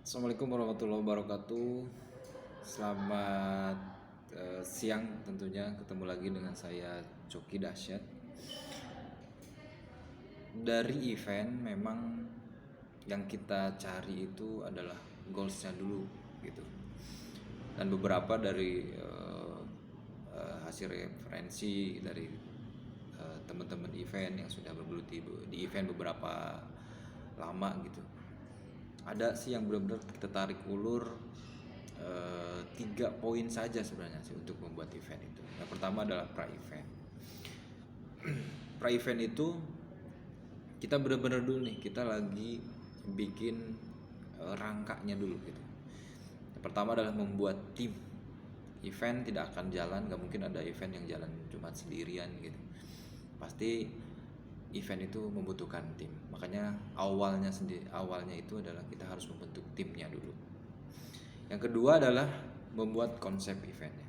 Assalamualaikum warahmatullahi wabarakatuh. Selamat siang tentunya, ketemu lagi dengan saya Coki Dahsyat. Dari event memang yang kita cari itu adalah goalsnya dulu gitu. Dan beberapa dari hasil referensi dari teman-teman event yang sudah bergeluti di event beberapa lama gitu, ada sih yang benar-benar kita tarik ulur 3 poin saja sebenarnya sih untuk membuat event itu. Yang pertama adalah pra-event. Pra-event itu kita benar-benar dulu nih, kita lagi bikin rangkanya dulu gitu. Yang pertama adalah membuat tim. Event tidak akan jalan, gak mungkin ada event yang jalan cuma sendirian gitu. Pasti event itu membutuhkan tim. Makanya awalnya itu adalah kita harus membentuk timnya dulu. Yang kedua adalah membuat konsep eventnya,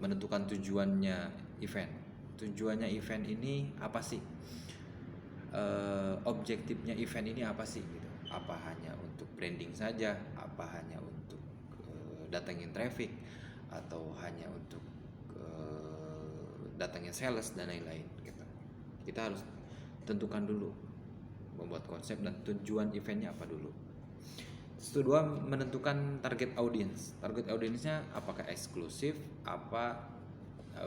menentukan tujuannya event. Tujuannya event ini apa sih? Objektifnya event ini apa sih? Gitu. Apa hanya untuk branding saja? Apa hanya untuk datangin traffic? Atau hanya untuk datangin sales dan lain-lain? Gitu. Kita harus tentukan dulu, membuat konsep dan tujuan eventnya apa dulu. Kedua, menentukan target audience. Target audiensnya apakah eksklusif, apa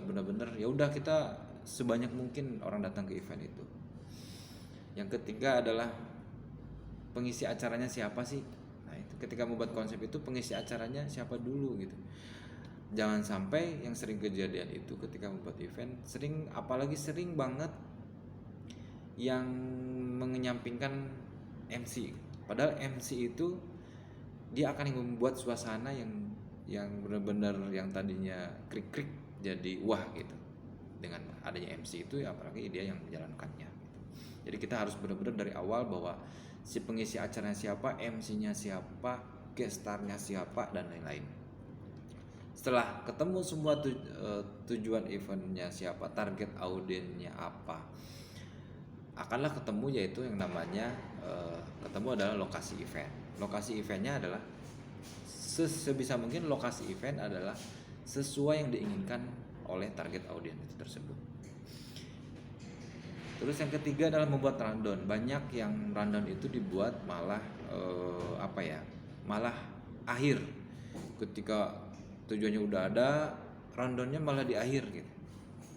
benar-benar ya udah kita sebanyak mungkin orang datang ke event itu. Yang ketiga adalah pengisi acaranya siapa sih. Nah itu ketika membuat konsep itu pengisi acaranya siapa dulu gitu. Jangan sampai yang sering kejadian itu ketika membuat event apalagi sering banget yang menyampingkan MC. Padahal MC itu dia akan membuat suasana yang benar-benar yang tadinya krik-krik jadi wah gitu. Dengan adanya MC itu ya apalagi dia yang menjalankannya gitu. Jadi kita harus benar-benar dari awal bahwa si pengisi acaranya siapa, MC-nya siapa, guest star-nya siapa dan lain-lain. Setelah ketemu semua tujuan eventnya siapa, target audiensnya apa, akanlah ketemu yaitu yang namanya ketemu adalah lokasi event. Lokasi eventnya adalah sebisa mungkin lokasi event adalah sesuai yang diinginkan oleh target audiens itu tersebut. Terus yang ketiga adalah membuat rundown. Banyak yang rundown itu dibuat malah malah akhir. Ketika tujuannya udah ada, rundownnya malah di akhir gitu.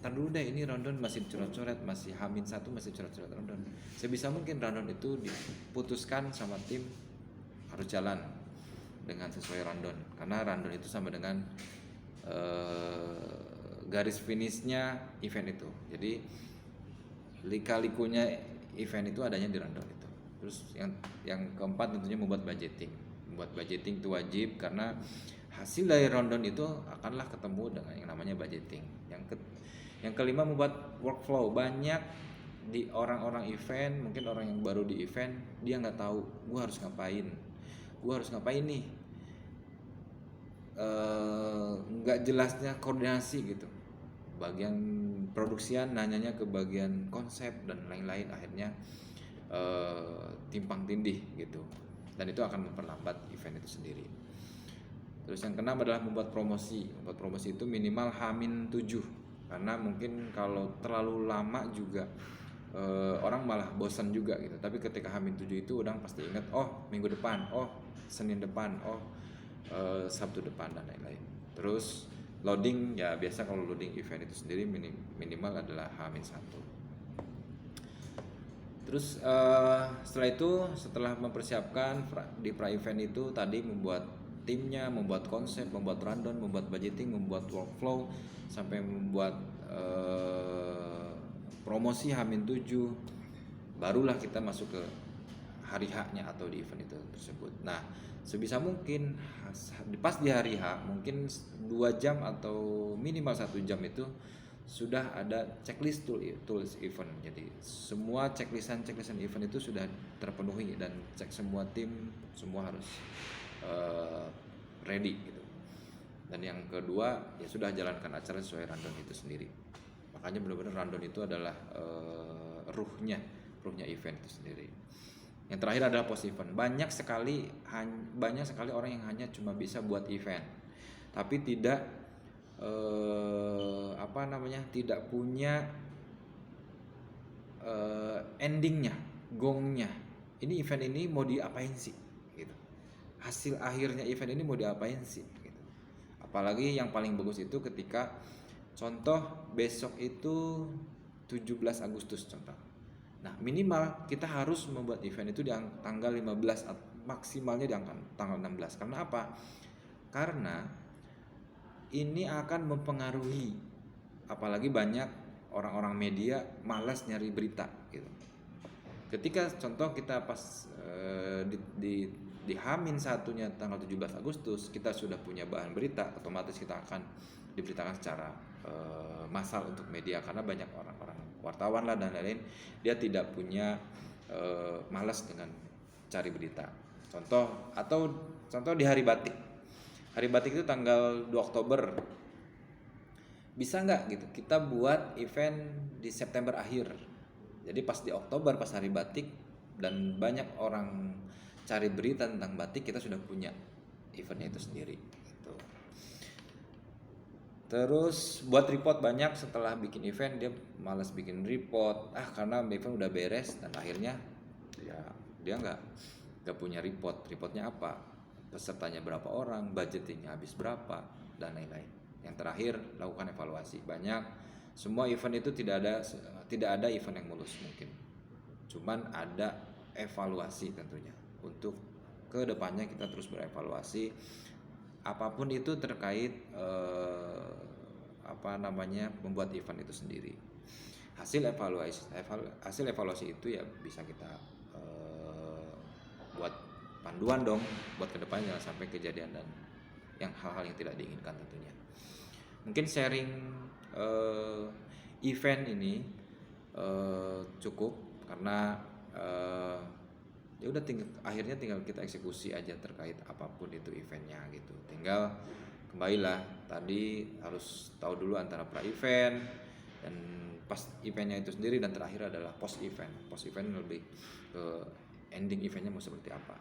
Ntar dulu deh, ini rundown masih coret-coret, masih H-1 masih coret-coret rundown. Sebisa mungkin rundown itu diputuskan sama tim harus jalan dengan sesuai rundown, karena rundown itu sama dengan garis finishnya event itu. Jadi lika-likunya event itu adanya di rundown itu. Terus yang keempat tentunya membuat budgeting. Membuat budgeting itu wajib karena hasil dari rundown itu akanlah ketemu dengan yang namanya budgeting. Yang kelima membuat workflow. Banyak di orang-orang event, mungkin orang yang baru di event, dia nggak tahu gue harus ngapain nih, nggak jelasnya koordinasi gitu. Bagian produksian nanyanya ke bagian konsep dan lain-lain, akhirnya timpang tindih gitu, dan itu akan memperlambat event itu sendiri. Terus yang keenam adalah membuat promosi. Membuat promosi itu minimal H-7, karena mungkin kalau terlalu lama juga orang malah bosan juga gitu. Tapi ketika H-7 itu orang pasti ingat, oh minggu depan, oh Senin depan, oh Sabtu depan dan lain-lain. Terus loading, ya biasa kalau loading event itu sendiri minimal adalah H-1. Terus setelah mempersiapkan di pra-event itu tadi, membuat timnya, membuat konsep, membuat rundown, membuat budgeting, membuat workflow, sampai membuat promosi H-7, barulah kita masuk ke hari H-nya atau di event itu tersebut. Nah, sebisa mungkin pas di hari H mungkin 2 jam atau minimal 1 jam itu sudah ada checklist tools event. Jadi semua checklistan event itu sudah terpenuhi dan cek semua tim, semua harus ready gitu. Dan yang kedua ya sudah jalankan acara sesuai rundown itu sendiri. Makanya benar-benar rundown itu adalah ruhnya event itu sendiri. Yang terakhir adalah post event. Banyak sekali orang yang hanya cuma bisa buat event, tapi tidak tidak punya endingnya, gongnya. Ini event ini mau diapain sih? Gitu. Hasil akhirnya event ini mau diapain sih? Gitu. Apalagi yang paling bagus itu ketika contoh besok itu 17 Agustus contoh. Nah, minimal kita harus membuat event itu di tanggal 15, maksimalnya di tanggal 16. Karena apa? Karena ini akan mempengaruhi, apalagi banyak orang-orang media malas nyari berita gitu. Ketika contoh kita pas di H-1 tanggal 17 Agustus kita sudah punya bahan berita, otomatis kita akan diberitakan secara massal untuk media, karena banyak orang-orang wartawan lah dan lain-lain, dia tidak punya malas dengan cari berita. Contoh di Hari Batik. Hari Batik itu tanggal 2 Oktober. Bisa nggak gitu kita buat event di September akhir. Jadi pas di Oktober pas Hari Batik dan banyak orang cari berita tentang batik, kita sudah punya eventnya itu sendiri gitu. Terus buat report, banyak setelah bikin event dia malas bikin report karena event udah beres, dan akhirnya ya dia nggak punya reportnya apa, pesertanya berapa orang, budgetingnya habis berapa, dan lain-lain. Yang terakhir, lakukan evaluasi. Semua event itu tidak ada event yang mulus mungkin, cuman ada evaluasi tentunya. Untuk kedepannya kita terus berevaluasi apapun itu terkait membuat event itu sendiri. Hasil evaluasi itu ya bisa kita buat panduan dong buat kedepannya, jangan sampai kejadian dan hal-hal yang tidak diinginkan tentunya. Mungkin sharing event ini cukup, karena ya udah akhirnya tinggal kita eksekusi aja terkait apapun itu eventnya gitu. Tinggal kembalilah tadi, harus tahu dulu antara pra event dan pas eventnya itu sendiri, dan terakhir adalah post event. Post event lebih ke ending eventnya mau seperti apa.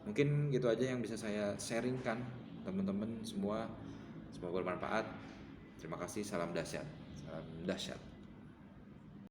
Mungkin gitu aja yang bisa saya sharingkan teman-teman semua, semoga bermanfaat. Terima kasih, salam dahsyat.